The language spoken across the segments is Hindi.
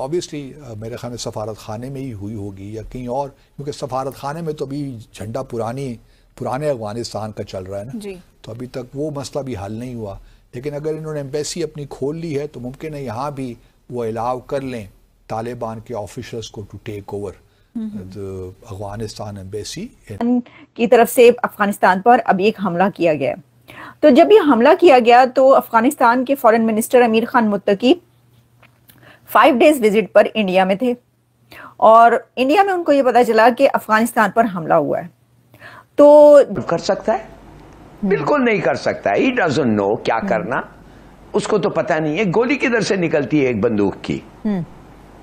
ऑब्वियसली मेरे ख्याल में सफारत खाने में ही हुई होगी या कहीं और, क्योंकि सफारत खाने में तो अभी झंडा पुराने अफगानिस्तान का चल रहा है ना जी। तो अभी तक वो मसला भी हल नहीं हुआ। लेकिन अगर इन्होंने एम्बेसी अपनी खोल ली है तो मुमकिन है यहाँ भी वो अलाउ कर लें तालिबान के ऑफिशल्स को to take over Afghanistan embassy की तरफ से अफगानिस्तान पर अभी एक हमला किया गया। तो जब ये हमला किया गया तो अफगानिस्तान के फॉरेन मिनिस्टर अमीर खान मुत्तकी 5 डेज विजिट पर इंडिया में थे और इंडिया में उनको ये पता चला कि अफगानिस्तान पर हमला हुआ है। तो कर सकता है? बिल्कुल नहीं कर सकता। ही डजंट नो क्या करना, उसको तो पता नहीं है गोली किधर से निकलती है एक बंदूक की।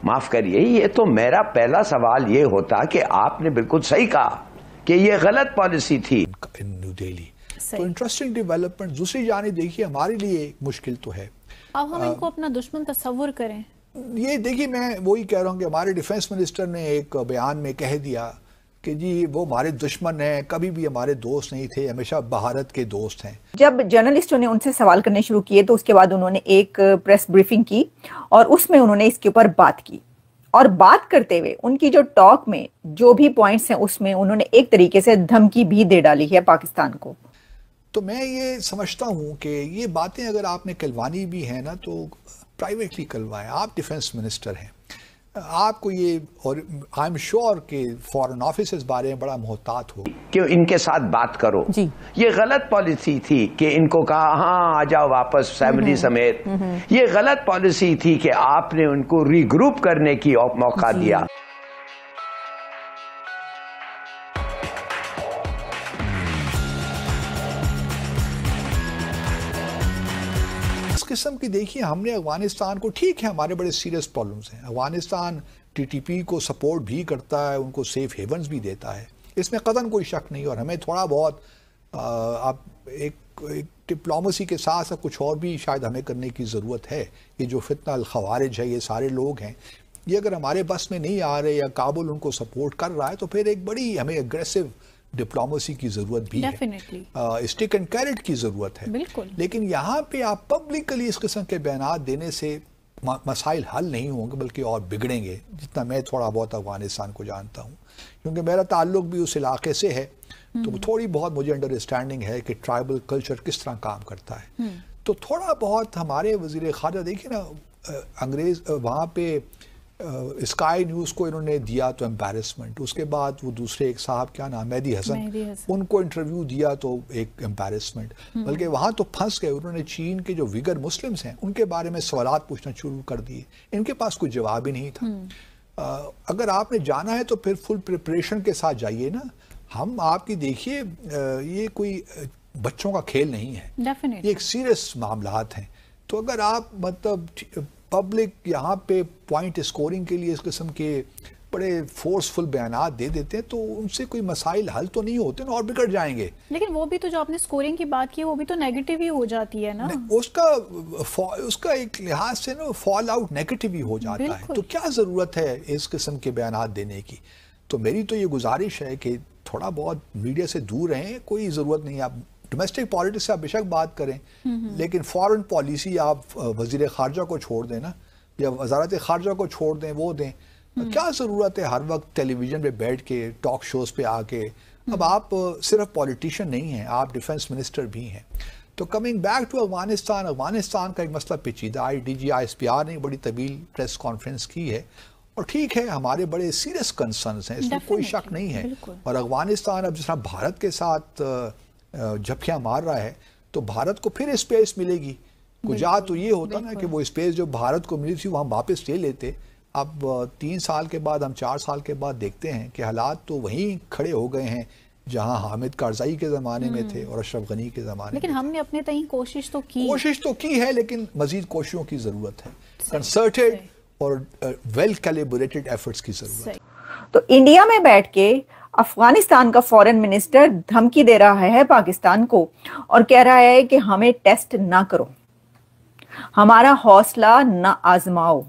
माफ करिए, ये तो मेरा पहला सवाल ये होता कि आपने बिल्कुल सही कहा कि ये गलत पॉलिसी थी इन न्यू दिल्ली। तो इंटरेस्टिंग डेवलपमेंट। दूसरी जाने देखिए हमारे लिए मुश्किल तो है, अब हम इनको अपना दुश्मन तस्वुर करें। ये देखिए मैं वही कह रहा हूँ कि हमारे डिफेंस मिनिस्टर ने एक बयान में कह दिया कि जी वो हमारे दुश्मन हैं, कभी भी हमारे दोस्त नहीं थे, हमेशा भारत के दोस्त हैं। जब जर्नलिस्टों ने उनसे सवाल करने शुरू किए तो उसके बाद उन्होंने एक प्रेस ब्रीफिंग की और उसमें उन्होंने इसके ऊपर बात की और बात करते हुए उनकी जो टॉक में जो भी पॉइंट्स हैं उसमें उन्होंने एक तरीके से धमकी भी दे डाली है पाकिस्तान को। तो मैं ये समझता हूँ कि ये बातें अगर आपने कहलवानी भी है ना तो प्राइवेटली कहलवाएं। आप डिफेंस मिनिस्टर हैं, आपको ये, और आई एम श्योर कि फॉरेन ऑफिस इस बारे में बड़ा मोहतात हो कि इनके साथ बात करो जी। ये गलत पॉलिसी थी कि इनको कहा हाँ आ जाओ वापस फैमिली समेत। ये गलत पॉलिसी थी कि आपने उनको रीग्रुप करने की मौका दिया। किस्म की देखिए हमने अफगानिस्तान को, ठीक है हमारे बड़े सीरियस प्रॉब्लम्स हैं, अफगानिस्तान टीटीपी को सपोर्ट भी करता है, उनको सेफ हेवन्स भी देता है, इसमें कतन कोई शक नहीं। और हमें थोड़ा बहुत आप एक डिप्लोमेसी के साथ साथ कुछ और भी शायद हमें करने की ज़रूरत है। ये जो फितना अल खवारिज है, ये सारे लोग हैं, ये अगर हमारे बस में नहीं आ रहे या काबुल उनको सपोर्ट कर रहा है तो फिर एक बड़ी हमें एग्रेसिव डिप्लोमेसी की जरूरत भी है, स्टिक एंड कैरेट की जरूरत है। बिल्कुल। लेकिन यहाँ पे आप पब्लिकली इस किस्म के बयान देने से मसाइल हल नहीं होंगे बल्कि और बिगड़ेंगे, जितना मैं थोड़ा बहुत अफगानिस्तान को जानता हूँ, क्योंकि मेरा ताल्लुक भी उस इलाके से है। तो थोड़ी बहुत मुझे अंडरस्टैंडिंग है कि ट्राइबल कल्चर किस तरह काम करता है। तो थोड़ा बहुत हमारे वजीर खारजा देखिए ना, अंग्रेज वहाँ पे स्काई न्यूज़ को इन्होंने दिया तो एम्बैरेसमेंट, उसके बाद वो दूसरे एक साहब, क्या नाम, मेहदी हसन, उनको इंटरव्यू दिया तो एक एम्बैरेसमेंट। बल्कि वहाँ तो फंस गए, उन्होंने चीन के जो विगर मुस्लिम्स हैं उनके बारे में सवालात पूछना शुरू कर दिए, इनके पास कोई जवाब ही नहीं था। अगर आपने जाना है तो फिर फुल प्रिपरेशन के साथ जाइए ना। हम आपकी देखिए ये कोई बच्चों का खेल नहीं है, ये एक सीरियस मामलात हैं। तो अगर आप मतलब पब्लिक यहाँ पे पॉइंट स्कोरिंग के लिए इस किस्म के बड़े फोर्सफुल बयानात दे देते हैं तो उनसे कोई मसाइल हल तो नहीं होते ना, और बिगड़ जाएंगे। लेकिन वो भी तो जो आपने स्कोरिंग की बात की वो भी तो नेगेटिव ही हो जाती है ना, उसका एक लिहाज से ना फॉल आउट नेगेटिव ही हो जाता है। तो क्या ज़रूरत है इस किस्म के बयानात देने की? तो मेरी तो ये गुजारिश है कि थोड़ा बहुत मीडिया से दूर रहें, कोई ज़रूरत नहीं। आप डोमेस्टिक पॉलिटिक्स से आप बेशक बात करें, लेकिन फॉरेन पॉलिसी आप वजीर खारजा को छोड़ दें ना, या वजारत खारजा को छोड़ दें, वो दें। क्या ज़रूरत है हर वक्त टेलीविज़न पे बैठ के टॉक शोज़ पे आके? अब आप सिर्फ पॉलिटिशियन नहीं हैं, आप डिफेंस मिनिस्टर भी हैं। तो coming back to Afghanistan, Afghanistan का एक मसला पेचीदा है। DG ISPR ने बड़ी तवील प्रेस कॉन्फ्रेंस की है और ठीक है हमारे बड़े सीरियस कंसर्न्स हैं, इसमें कोई शक नहीं है। और अफगानिस्तान अब जिस तरह भारत के साथ झपकियाँ मार रहा है तो भारत को फिर स्पेस मिलेगी। गुजरात तो ये होता ना कि वो स्पेस जो भारत को मिली थी वो हम वापस ले लेते। अब 3 साल के बाद, हम 4 साल के बाद देखते हैं कि हालात तो वहीं खड़े हो गए हैं जहां हामिद कारजाई के ज़माने में थे और अशरफ गनी के ज़माने में। लेकिन हमने अपने तय कोशिश तो की है, लेकिन मजीद कोशिशों की ज़रूरत है, कंसर्टेड और वेल कैलिब्रेटेड एफर्ट्स की ज़रूरत है। तो इंडिया में बैठ के अफगानिस्तान का फॉरेन मिनिस्टर धमकी दे रहा है पाकिस्तान को और कह रहा है कि हमें टेस्ट ना करो, हमारा हौसला ना आजमाओ।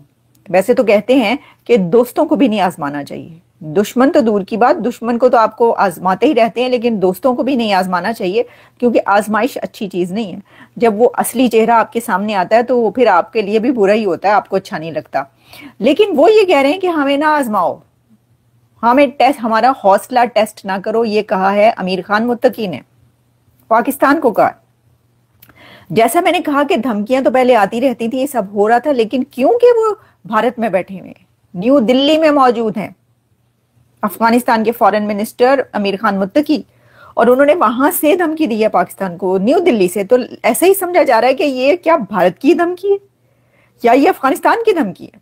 वैसे तो कहते हैं कि दोस्तों को भी नहीं आजमाना चाहिए। दुश्मन तो दूर की बात, दुश्मन को तो आपको आजमाते ही रहते हैं, लेकिन दोस्तों को भी नहीं आजमाना चाहिए, क्योंकि आजमाइश अच्छी चीज नहीं है। जब वो असली चेहरा आपके सामने आता है तो वो फिर आपके लिए भी बुरा ही होता है, आपको अच्छा नहीं लगता। लेकिन वो ये कह रहे हैं कि हमें ना आजमाओ, हमें टेस्ट, हमारा हौसला टेस्ट ना करो, ये कहा है आमिर खान मुत्तकी ने, पाकिस्तान को कहा। जैसा मैंने कहा कि धमकियां तो पहले आती रहती थी, ये सब हो रहा था, लेकिन क्योंकि वो भारत में बैठे हुए, न्यू दिल्ली में मौजूद हैं अफगानिस्तान के फॉरेन मिनिस्टर आमिर खान मुत्तकी, और उन्होंने वहां से धमकी दी है पाकिस्तान को, न्यू दिल्ली से, तो ऐसा ही समझा जा रहा है कि ये क्या भारत की धमकी है या ये अफगानिस्तान की धमकी है।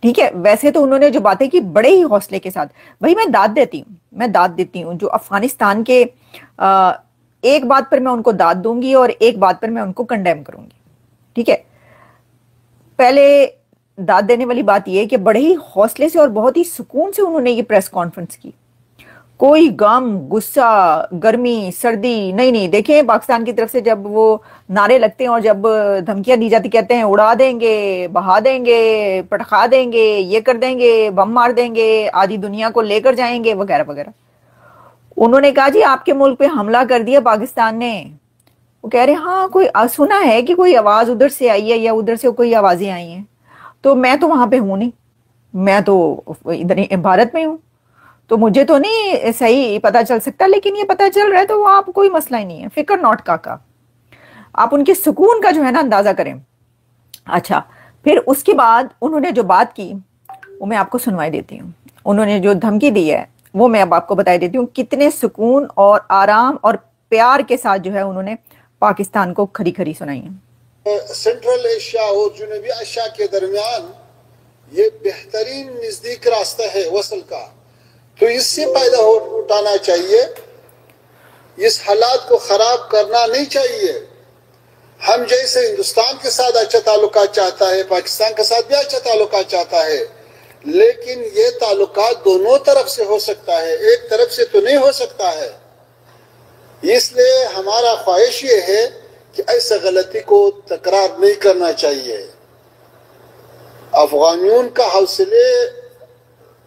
ठीक है, वैसे तो उन्होंने जो बातें की बड़े ही हौसले के साथ, भाई मैं दाद देती हूँ जो अफगानिस्तान के एक बात पर मैं उनको दाद दूंगी और एक बात पर मैं उनको कंडेम करूंगी। ठीक है, पहले दाद देने वाली बात यह है कि बड़े ही हौसले से और बहुत ही सुकून से उन्होंने ये प्रेस कॉन्फ्रेंस की, कोई गम, गुस्सा, गर्मी, सर्दी नहीं। देखें पाकिस्तान की तरफ से जब वो नारे लगते हैं और जब धमकियां दी जाती, कहते हैं उड़ा देंगे, बहा देंगे, पटखा देंगे, ये कर देंगे, बम मार देंगे, आधी दुनिया को लेकर जाएंगे, वगैरह वगैरह। उन्होंने कहा जी आपके मुल्क पे हमला कर दिया पाकिस्तान ने। वो कह रहे हाँ, कोई सुना है कि कोई आवाज उधर से आई है या उधर से कोई आवाजें आई हैं, तो मैं तो वहां पे हूं नहीं, मैं तो इधर भारत में हूं, तो मुझे तो नहीं सही पता चल सकता, लेकिन ये पता चल रहा है तो आप कोई मसला ही नहीं है, फिक्र नॉट काका। आप उनके सुकून का जो है ना अंदाजा करें। अच्छा, फिर उसके बाद उन्होंने जो बात की वो मैं आपको सुनवाई देती हूँ। उन्होंने जो धमकी दी है वो मैं अब आपको बता देती हूँ, कितने सुकून और आराम और प्यार के साथ जो है उन्होंने पाकिस्तान को खरी खरी सुनाई है। सेंट्रल एशिया और जुनूबी एशिया के दरमियान ये बेहतरीन नजदीक रास्ता है वसल का, तो इससे फायदा उठाना चाहिए, इस हालात को खराब करना नहीं चाहिए। हम जैसे हिंदुस्तान के साथ अच्छा ताल्लुकात चाहता है, पाकिस्तान के साथ भी अच्छा ताल्लुकात चाहता है, लेकिन ये ताल्लुकात दोनों तरफ से हो सकता है, एक तरफ से तो नहीं हो सकता है। इसलिए हमारा ख्वाहिश ये है कि ऐसा गलती को तकरार नहीं करना चाहिए। अफगानियों का हौसले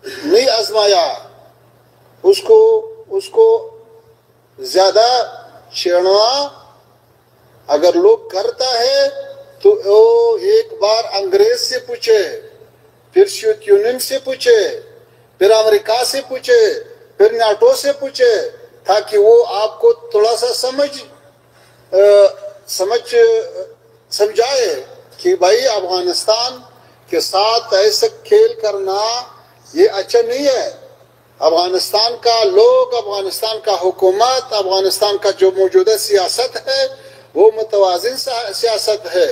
नहीं आजमाया, उसको ज्यादा छेड़ना अगर लोग करता है तो वो एक बार अंग्रेज से पूछे, फिर सोवियत यूनियन से पूछे, फिर अमेरिका से पूछे, फिर नाटो से पूछे, ताकि वो आपको थोड़ा सा समझाए कि भाई अफगानिस्तान के साथ ऐसा खेल करना ये अच्छा नहीं है। अफगानिस्तान का लोग, अफगानिस्तान का हुकूमत, अफगानिस्तान का जो मौजूदा सियासत है वो मुतवाजिन सियासत है,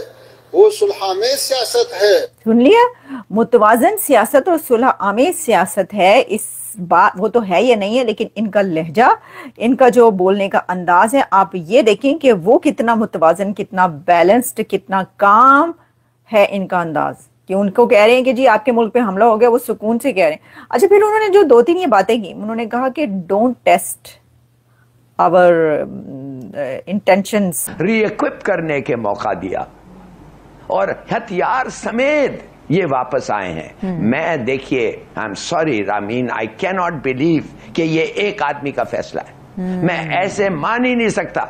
वो सुलह आमेज सियासत है। सुन लिया, मुतवाजिन सियासत और सुलह आमेज सियासत है। इस बात वो तो है या नहीं है, लेकिन इनका लहजा, इनका जो बोलने का अंदाज है, आप ये देखें कि वो कितना मुतवाजिन, कितना बैलेंस्ड, कितना काम है इनका अंदाज, कि उनको कह रहे हैं कि जी आपके मुल्क पे हमला हो गया, वो सुकून से कह रहे हैं। अच्छा, फिर उन्होंने जो 2-3 ये बातें की, उन्होंने कहा कि डोंट टेस्ट आवर इंटेंशंस, रीइक्विप करने के मौका दिया और हथियार समेत ये वापस आए हैं। मैं देखिए, I am sorry Ramin, I can not believe कि ये एक आदमी का फैसला है। मैं ऐसे मान ही नहीं सकता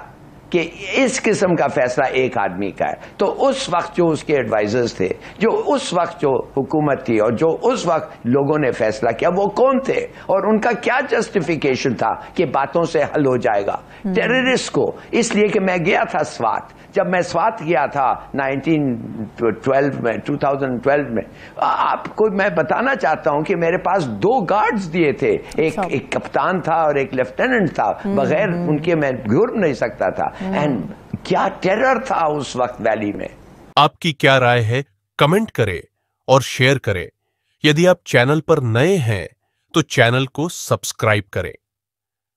कि इस किस्म का फैसला एक आदमी का है। तो उस वक्त जो उसके एडवाइजर्स थे, जो उस वक्त जो हुकूमत थी और जो उस वक्त लोगों ने फैसला किया, वो कौन थे और उनका क्या जस्टिफिकेशन था कि बातों से हल हो जाएगा टेररिस्ट को? इसलिए कि मैं गया था स्वात, जब मैं स्वात गया था 2012 में, आपको मैं बताना चाहता हूं कि मेरे पास 2 गार्ड्स दिए थे, एक कप्तान था और एक लेफ्टिनेंट था, बगैर उनके मैं घूर नहीं सकता था। एंड क्या टेरर था उस वक्त वैली में। आपकी क्या राय है, कमेंट करें और शेयर करें। यदि आप चैनल पर नए हैं तो चैनल को सब्सक्राइब करें।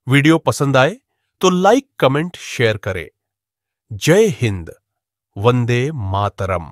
वीडियो पसंद आए तो लाइक, कमेंट, शेयर करें। जय हिंद, वंदे मातरम।